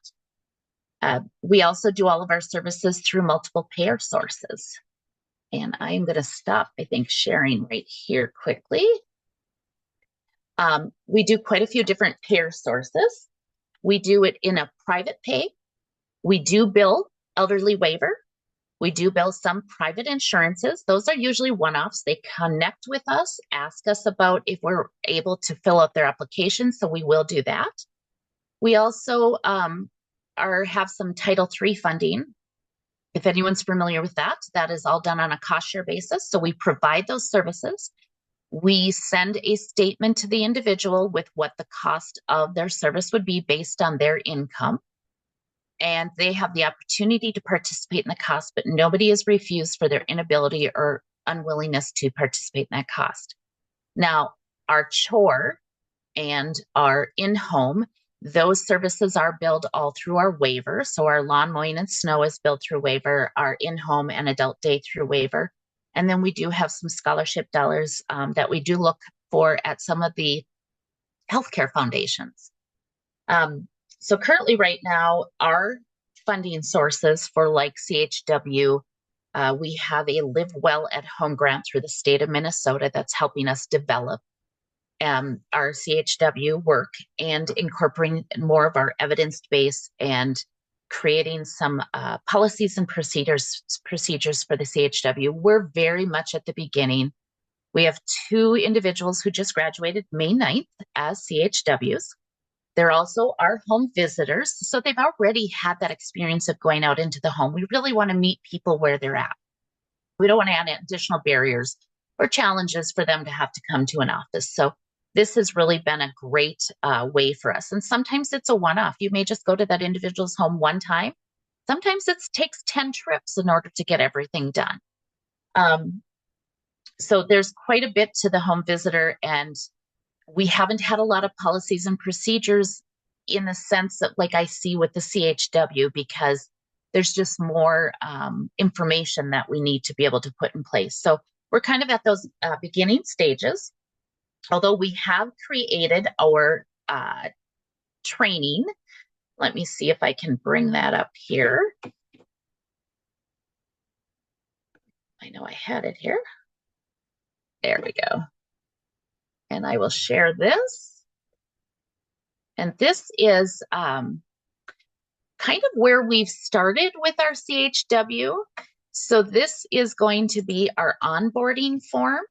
We also do all of our services through multiple payer sources. And I'm going to stop, I think, sharing right here quickly. We do quite a few different payer sources. We do it in a private pay. We do bill elderly waiver. We do bill some private insurances. Those are usually one-offs. They connect with us, ask us about if we're able to fill out their application, so we will do that. We also have some Title III funding. If anyone's familiar with that, that is all done on a cost share basis. So we provide those services. We send a statement to the individual with what the cost of their service would be based on their income. And they have the opportunity to participate in the cost, but nobody is refused for their inability or unwillingness to participate in that cost. Now, our chore and our in-home, those services are billed all through our waiver. So our lawn mowing and snow is billed through waiver, our in-home and adult day through waiver. And then we do have some scholarship dollars that we do look for at some of the healthcare foundations. So currently right now, our funding sources for like CHW, we have a Live Well at Home grant through the state of Minnesota that's helping us develop our CHW work and incorporating more of our evidence-based and creating some policies and procedures for the CHW. We're very much at the beginning. We have 2 individuals who just graduated May 9th as CHWs. They're also our home visitors. So they've already had that experience of going out into the home. We really want to meet people where they're at. We don't want to add additional barriers or challenges for them to have to come to an office. So this has really been a great way for us. And sometimes it's a one-off. You may just go to that individual's home one time. Sometimes it takes 10 trips in order to get everything done. So there's quite a bit to the home visitor, and we haven't had a lot of policies and procedures in the sense that like I see with the CHW, because there's just more information that we need to be able to put in place. So we're kind of at those beginning stages, although we have created our training. Let me see if I can bring that up here. I know I had it here. There we go. And I will share this. And this is kind of where we've started with our CHW. So this is going to be our onboarding form.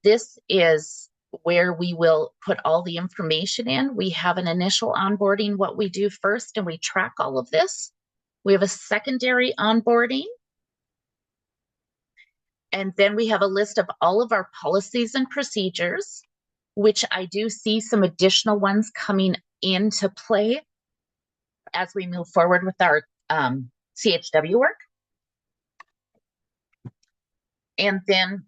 This is where we will put all the information in. We have an initial onboarding, what we do first, and we track all of this. We have a secondary onboarding. And then we have a list of all of our policies and procedures, which I do see some additional ones coming into play as we move forward with our CHW work. And then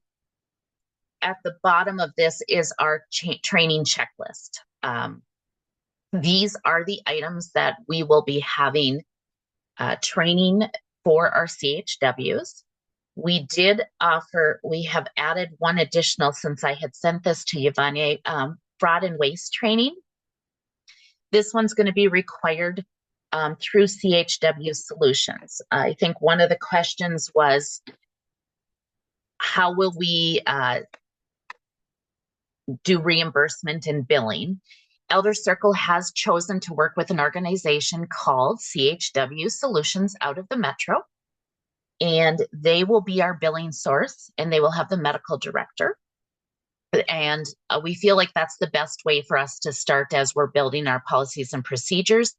at the bottom of this is our training checklist. These are the items that we will be having training for our CHWs. We have added one additional since I had sent this to Yvonne, fraud and waste training. This one's going to be required through CHW Solutions. I think one of the questions was, how will we do reimbursement and billing? Elder Circle has chosen to work with an organization called CHW Solutions out of the Metro. And they will be our billing source, and they will have the medical director. And we feel like that's the best way for us to start as we're building our policies and procedures.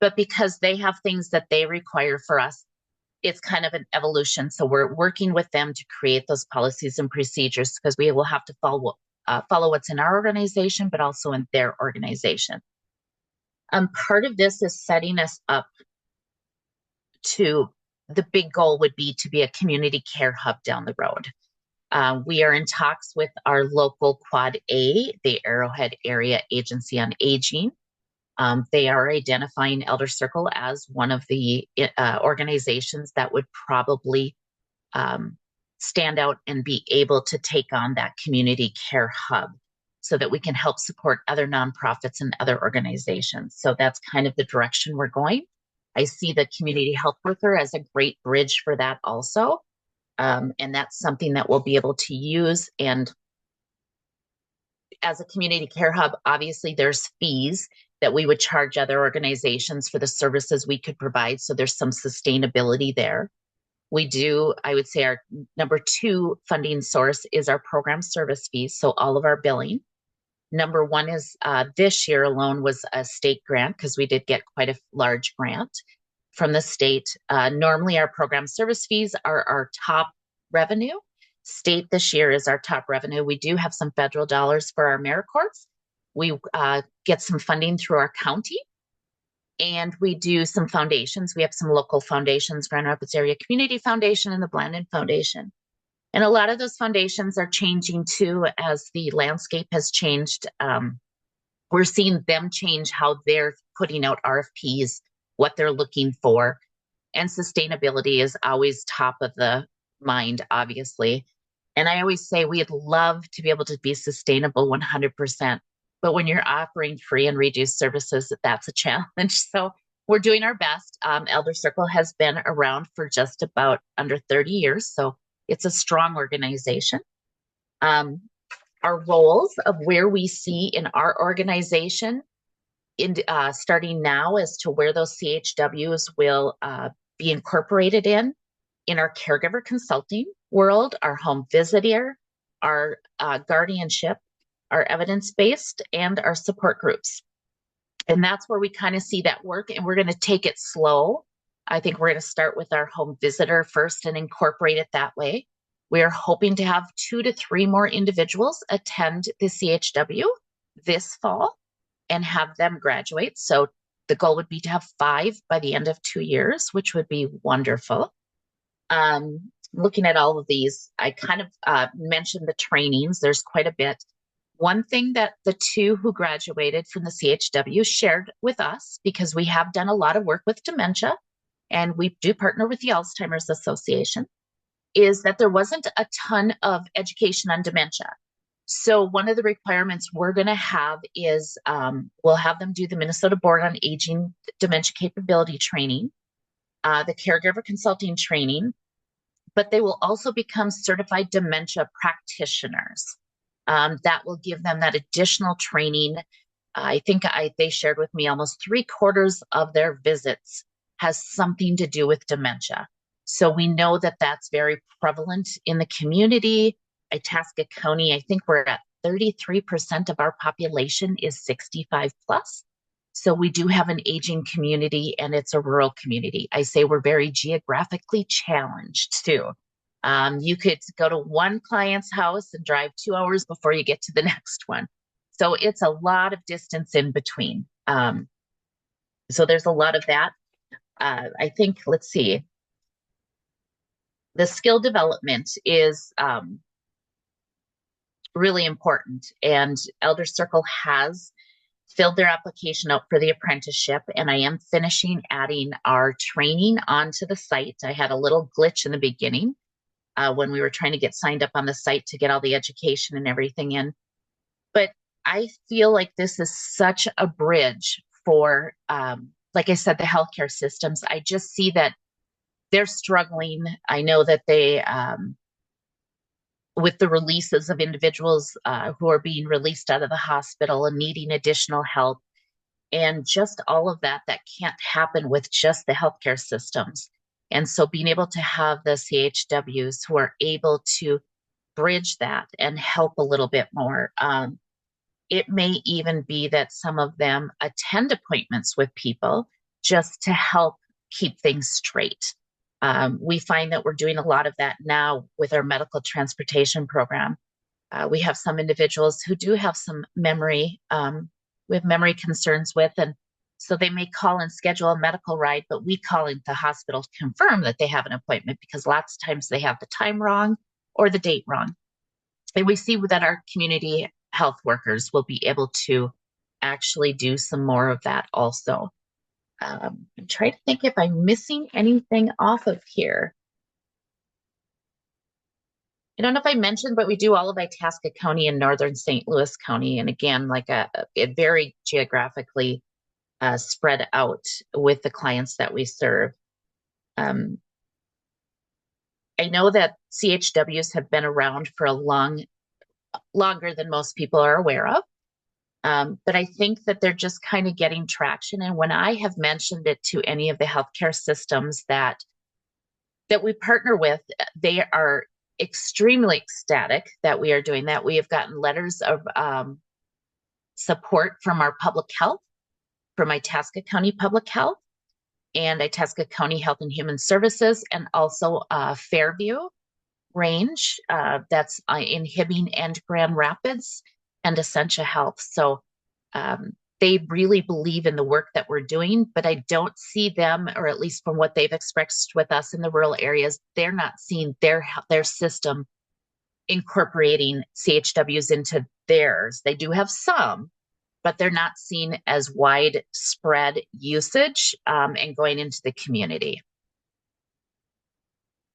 But because they have things that they require for us, it's kind of an evolution. So we're working with them to create those policies and procedures, because we will have to follow what's in our organization, but also in their organization. Part of this is setting us up to, the big goal would be to be a community care hub down the road. We are in talks with our local Quad A, the Arrowhead Area Agency on Aging. They are identifying Elder Circle as one of the organizations that would probably stand out and be able to take on that community care hub, so that we can help support other nonprofits and other organizations. So that's kind of the direction we're going. I see the community health worker as a great bridge for that also. And that's something that we'll be able to use. And as a community care hub, obviously there's fees that we would charge other organizations for the services we could provide. So there's some sustainability there. We do, I would say our number 2 funding source is our program service fees. So all of our billing. Number 1 is this year alone was a state grant, because we did get quite a large grant from the state. Normally our program service fees are our top revenue. State this year is our top revenue. We do have some federal dollars for our AmeriCorps. We get some funding through our county, and we do some foundations. We have some local foundations, Grand Rapids Area Community Foundation and the Blandon Foundation. And a lot of those foundations are changing too as the landscape has changed. We're seeing them change how they're putting out RFPs, what they're looking for. And sustainability is always top of the mind, obviously. And I always say we'd love to be able to be sustainable 100%. But when you're offering free and reduced services, that's a challenge. So we're doing our best. Elder Circle has been around for just about under 30 years. So it's a strong organization. Our roles of where we see in our organization, starting now, as to where those CHWs will be incorporated in our caregiver consulting world, our home visitor, our guardianship, our evidence-based, and our support groups. And that's where we kind of see that work, and we're going to take it slow. I think we're going to start with our home visitor first and incorporate it that way. We are hoping to have 2 to 3 more individuals attend the CHW this fall and have them graduate. So the goal would be to have 5 by the end of 2 years, which would be wonderful. Looking at all of these, I kind of mentioned the trainings. There's quite a bit. One thing that the 2 who graduated from the CHW shared with us, because we have done a lot of work with dementia, and we do partner with the Alzheimer's Association, is that there wasn't a ton of education on dementia. So one of the requirements we're going to have is we'll have them do the Minnesota Board on Aging Dementia Capability Training, the Caregiver Consulting Training, but they will also become certified dementia practitioners. That will give them that additional training. I think they shared with me almost 3/4 of their visits has something to do with dementia. So we know that that's very prevalent in the community. Itasca County, I think we're at 33% of our population is 65 plus. So we do have an aging community, and it's a rural community. I say we're very geographically challenged too. You could go to one client's house and drive 2 hours before you get to the next one. So it's a lot of distance in between. So there's a lot of that. I think, let's see. The skill development is really important, and Elder Circle has filled their application out for the apprenticeship, and I am finishing adding our training onto the site. I had a little glitch in the beginning when we were trying to get signed up on the site to get all the education and everything in. But I feel like this is such a bridge for, like I said, the healthcare systems. I just see that they're struggling. I know that they, with the releases of individuals who are being released out of the hospital and needing additional help, and just all of that can't happen with just the healthcare systems. And so being able to have the CHWs who are able to bridge that and help a little bit more. It may even be that some of them attend appointments with people just to help keep things straight. We find that we're doing a lot of that now with our medical transportation program. We have some individuals who do have some memory, we have memory concerns with, and so they may call and schedule a medical ride, but we call into the hospital to confirm that they have an appointment, because lots of times they have the time wrong or the date wrong. And we see that our community health workers will be able to actually do some more of that also. I'm trying to think if I'm missing anything off of here. I don't know if I mentioned, but we do all of Itasca County and northern St. Louis County. And again, like a very geographically spread out with the clients that we serve. I know that CHWs have been around for longer than most people are aware of. But I think that they're just kind of getting traction. And when I have mentioned it to any of the healthcare systems that we partner with, they are extremely ecstatic that we are doing that. We have gotten letters of support from our public health, from Itasca County Public Health and Itasca County Health and Human Services, and also Fairview Range, that's in Hibbing and Grand Rapids, and Essentia Health. So they really believe in the work that we're doing, but I don't see them, or at least from what they've expressed with us in the rural areas, they're not seeing their system incorporating CHWs into theirs. They do have some, but they're not seeing as widespread usage and going into the community.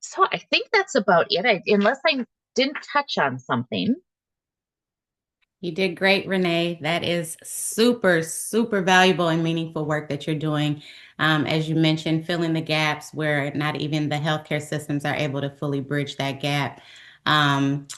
So I think that's about it, unless I didn't touch on something. You did great, Renee. That is super, super valuable and meaningful work that you're doing. As you mentioned, filling the gaps where not even the healthcare systems are able to fully bridge that gap.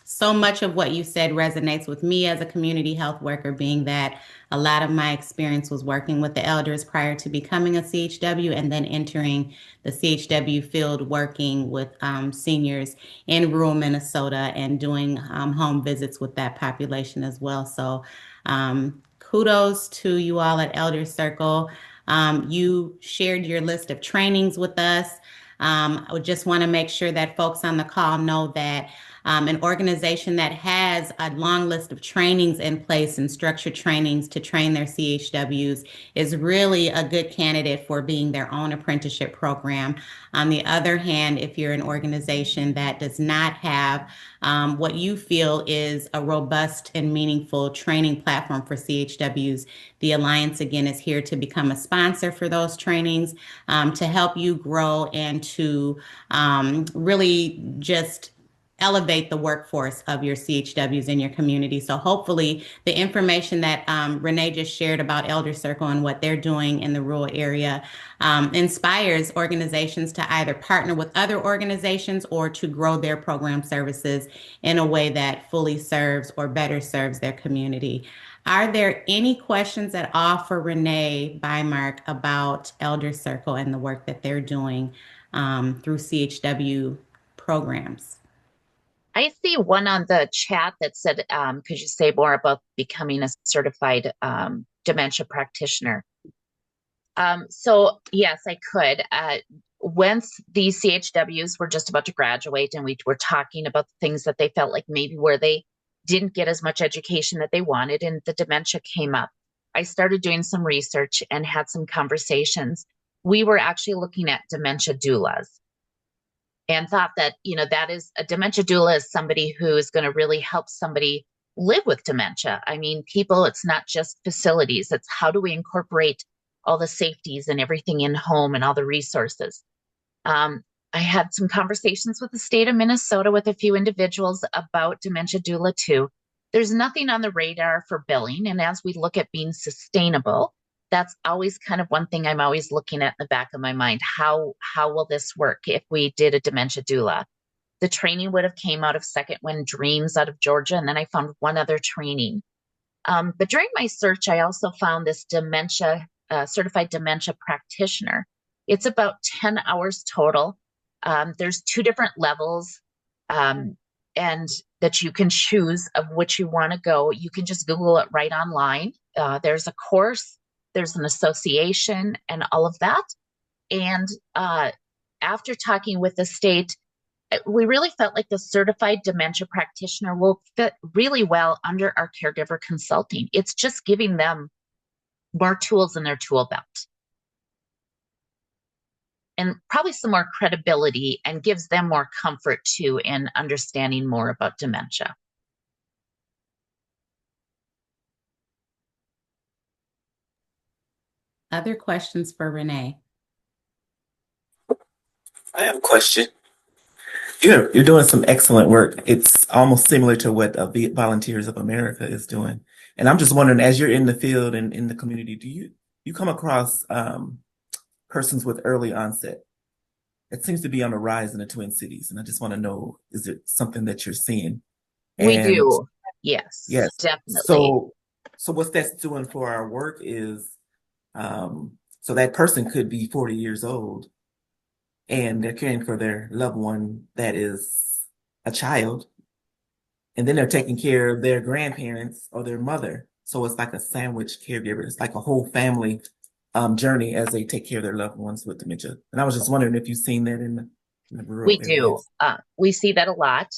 So much of what you said resonates with me as a community health worker, being that a lot of my experience was working with the elders prior to becoming a CHW, and then entering the CHW field working with seniors in rural Minnesota and doing home visits with that population as well. So kudos to you all at Elder Circle. You shared your list of trainings with us. I would just want to make sure that folks on the call know that an organization that has a long list of trainings in place and structured trainings to train their CHWs is really a good candidate for being their own apprenticeship program. On the other hand, if you're an organization that does not have what you feel is a robust and meaningful training platform for CHWs, the Alliance, again, is here to become a sponsor for those trainings, to help you grow and to really just elevate the workforce of your CHWs in your community. So hopefully the information that Renee just shared about Elder Circle and what they're doing in the rural area inspires organizations to either partner with other organizations or to grow their program services in a way that fully serves or better serves their community. Are there any questions at all for Renee Bymark about Elder Circle and the work that they're doing through CHW programs? I see one on the chat that said, could you say more about becoming a certified dementia practitioner? So yes, I could. Once these CHWs were just about to graduate and we were talking about the things that they felt like maybe where they didn't get as much education that they wanted and the dementia came up, I started doing some research and had some conversations. We were actually looking at dementia doulas, and thought that, that is a dementia doula is somebody who is going to really help somebody live with dementia. I mean, people, it's not just facilities. It's how do we incorporate all the safeties and everything in home and all the resources. I had some conversations with the state of Minnesota with a few individuals about dementia doula too. There's nothing on the radar for billing. And as we look at being sustainable, that's always kind of one thing I'm always looking at in the back of my mind. How will this work if we did a dementia doula? The training would have came out of Second Wind Dreams out of Georgia, and then I found one other training. But during my search, I also found this dementia certified dementia practitioner. It's about 10 hours total. There's 2 different levels, and that you can choose of which you want to go. You can just Google it right online. There's a course. There's an association and all of that. And after talking with the state, we really felt like the certified dementia practitioner will fit really well under our caregiver consulting. It's just giving them more tools in their tool belt. And probably some more credibility, and gives them more comfort too in understanding more about dementia. Other questions for Renee? I have a question. You're doing some excellent work. It's almost similar to what Volunteers of America is doing. And I'm just wondering, as you're in the field and in the community, do you come across persons with early onset. It seems to be on the rise in the Twin Cities, and I just want to know, is it something that you're seeing? We And do. Yes, yes, definitely. so what that's doing for our work is, so that person could be 40 years old and they're caring for their loved one that is a child, and then they're taking care of their grandparents or their mother. So it's like a sandwich caregiver. It's like a whole family journey as they take care of their loved ones with dementia. And I was just wondering if you've seen that in the rural We do. areas. We see that a lot.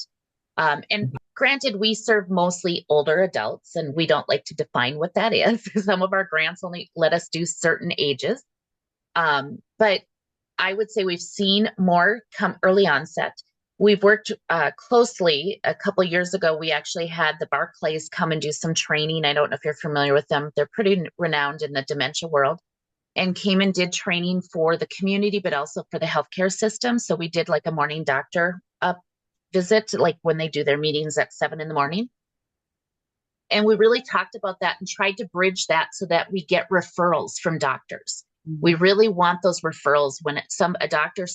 And granted, we serve mostly older adults, and we don't like to define what that is. Some of our grants only let us do certain ages. But I would say we've seen more come early onset. We've worked closely. A couple years ago, we actually had the Barclays come and do some training. I don't know if you're familiar with them. They're pretty renowned in the dementia world, and came and did training for the community, but also for the healthcare system. So we did like a morning doctor visit, like when they do their meetings at 7 in the morning. And we really talked about that and tried to bridge that so that we get referrals from doctors. We really want those referrals when a doctor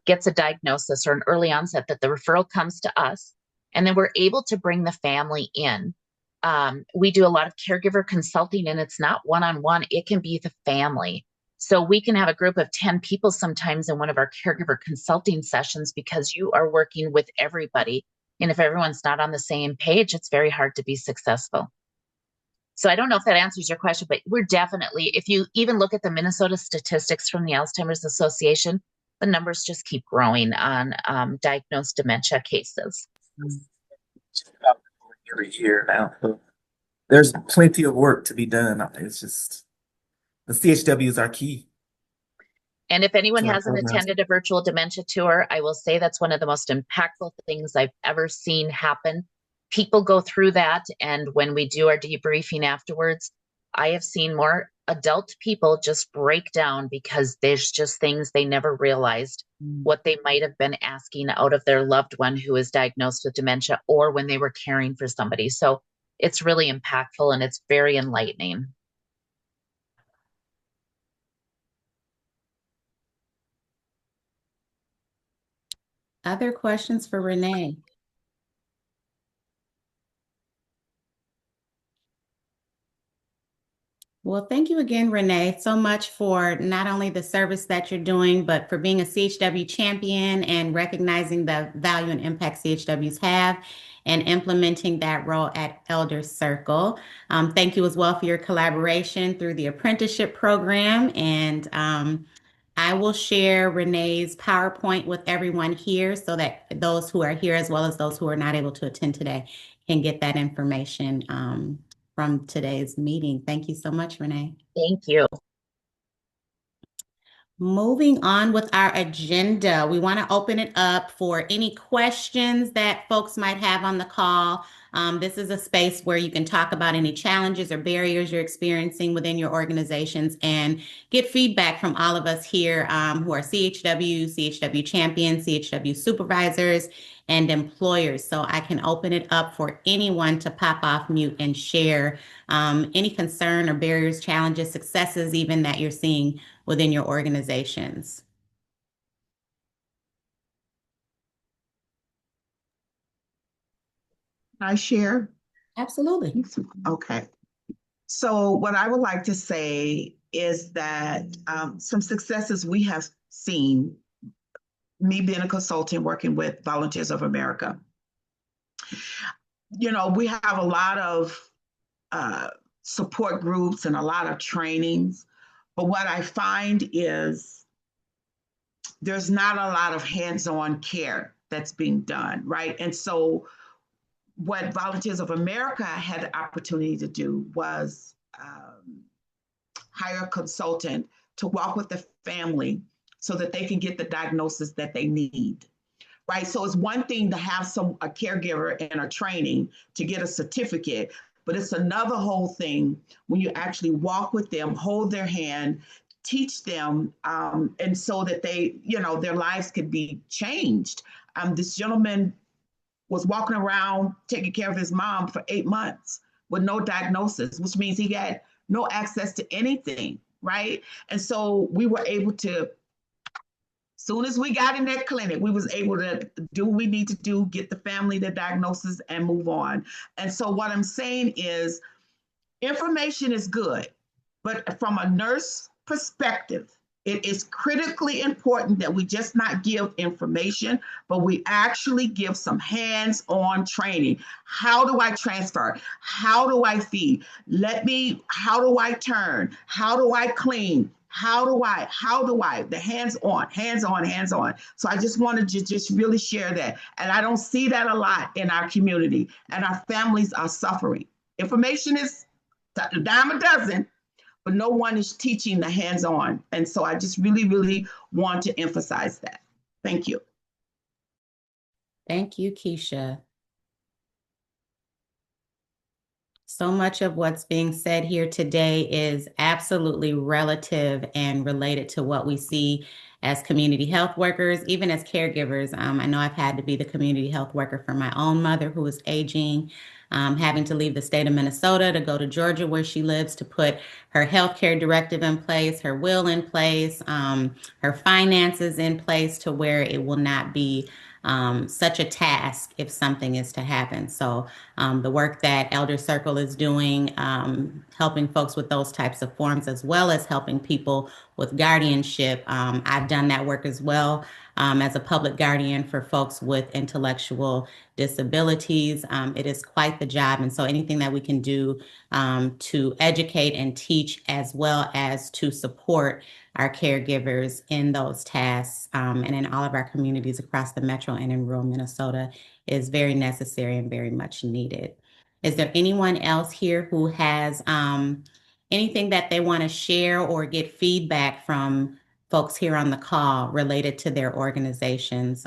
gets a diagnosis or an early onset, that the referral comes to us, and then we're able to bring the family in. We do a lot of caregiver consulting, and it's not one-on-one, it can be the family. So we can have a group of 10 people sometimes in one of our caregiver consulting sessions, because you are working with everybody. And if everyone's not on the same page, it's very hard to be successful. So I don't know if that answers your question, but we're definitely, if you even look at the Minnesota statistics from the Alzheimer's Association, the numbers just keep growing on diagnosed dementia cases. Every year now. So there's plenty of work to be done. It's just the CHWs are key. And if anyone to our hasn't programs. attended a virtual dementia tour, I will say that's one of the most impactful things I've ever seen happen. People go through that, and when we do our debriefing afterwards, I have seen more adult people just break down because there's just things they never realized what they might have been asking out of their loved one who is diagnosed with dementia, or when they were caring for somebody. So it's really impactful and it's very enlightening. Other questions for Renee? Well, thank you again, Renee, so much for not only the service that you're doing, but for being a CHW champion and recognizing the value and impact CHWs have and implementing that role at Elder Circle. Thank you as well for your collaboration through the apprenticeship program. And I will share Renee's PowerPoint with everyone here so that those who are here, as well as those who are not able to attend today, can get that information from today's meeting. Thank you so much, Renee. Thank you. Moving on with our agenda, we want to open it up for any questions that folks might have on the call. This is a space where you can talk about any challenges or barriers you're experiencing within your organizations and get feedback from all of us here who are CHW champions, CHW supervisors, and employers. So I can open it up for anyone to pop off mute and share any concern or barriers, challenges, successes even that you're seeing within your organizations. Can I share? Absolutely. Okay. So what I would like to say is that some successes we have seen, me being a consultant working with Volunteers of America. You know, we have a lot of support groups and a lot of trainings, but what I find is there's not a lot of hands-on care that's being done, right? And so what Volunteers of America had the opportunity to do was hire a consultant to walk with the family so that they can get the diagnosis that they need, right? So it's one thing to have a caregiver in a training to get a certificate, but it's another whole thing when you actually walk with them, hold their hand, teach them, and so that they, their lives could be changed. This gentleman was walking around taking care of his mom for 8 months with no diagnosis, which means he had no access to anything, right? And so we were able to, soon as we got in that clinic, we was able to do what we need to do, get the family the diagnosis and move on. And so what I'm saying is information is good, but from a nurse perspective, it is critically important that we just not give information, but we actually give some hands-on training. How do I transfer? How do I feed? How do I turn? How do I clean? How do I, the hands on. So I just wanted to just really share that. And I don't see that a lot in our community, and our families are suffering. Information is a dime a dozen, but no one is teaching the hands-on. And so I just really, really want to emphasize that. Thank you. Thank you, Keisha. So much of what's being said here today is absolutely relative and related to what we see as community health workers, even as caregivers. I know I've had to be the community health worker for my own mother who is aging, having to leave the state of Minnesota to go to Georgia where she lives to put her healthcare directive in place, her will in place, her finances in place to where it will not be such a task if something is to happen. So the work that Elder Circle is doing, helping folks with those types of forms, as well as helping people with guardianship. I've done that work as well as a public guardian for folks with intellectual disabilities. It is quite the job. And so anything that we can do to educate and teach, as well as to support our caregivers in those tasks and in all of our communities across the metro and in rural Minnesota is very necessary and very much needed. Is there anyone else here who has anything that they want to share or get feedback from folks here on the call related to their organizations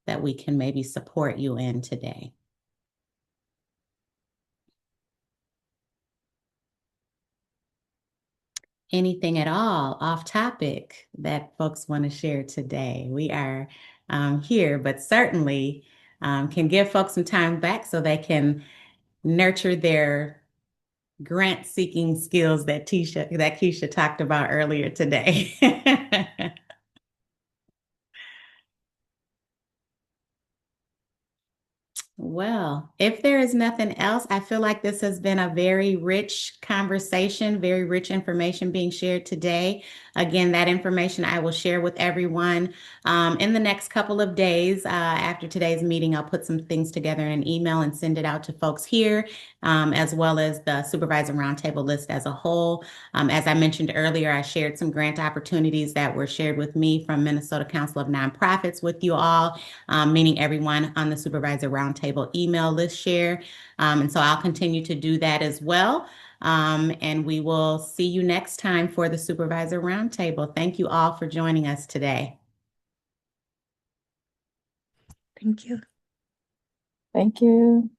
that we can maybe support you in today? Anything at all off topic that folks want to share today? We are here, but certainly can give folks some time back so they can nurture their grant seeking skills that Keisha talked about earlier today. Well, if there is nothing else, I feel like this has been a very rich conversation, very rich information being shared today. Again, that information I will share with everyone in the next couple of days. After today's meeting, I'll put some things together in an email and send it out to folks here, as well as the Supervisor Roundtable list as a whole. As I mentioned earlier, I shared some grant opportunities that were shared with me from Minnesota Council of Nonprofits with you all, meaning everyone on the Supervisor Roundtable email list share. And so I'll continue to do that as well. And we will see you next time for the Supervisor Roundtable. Thank you all for joining us today. Thank you. Thank you.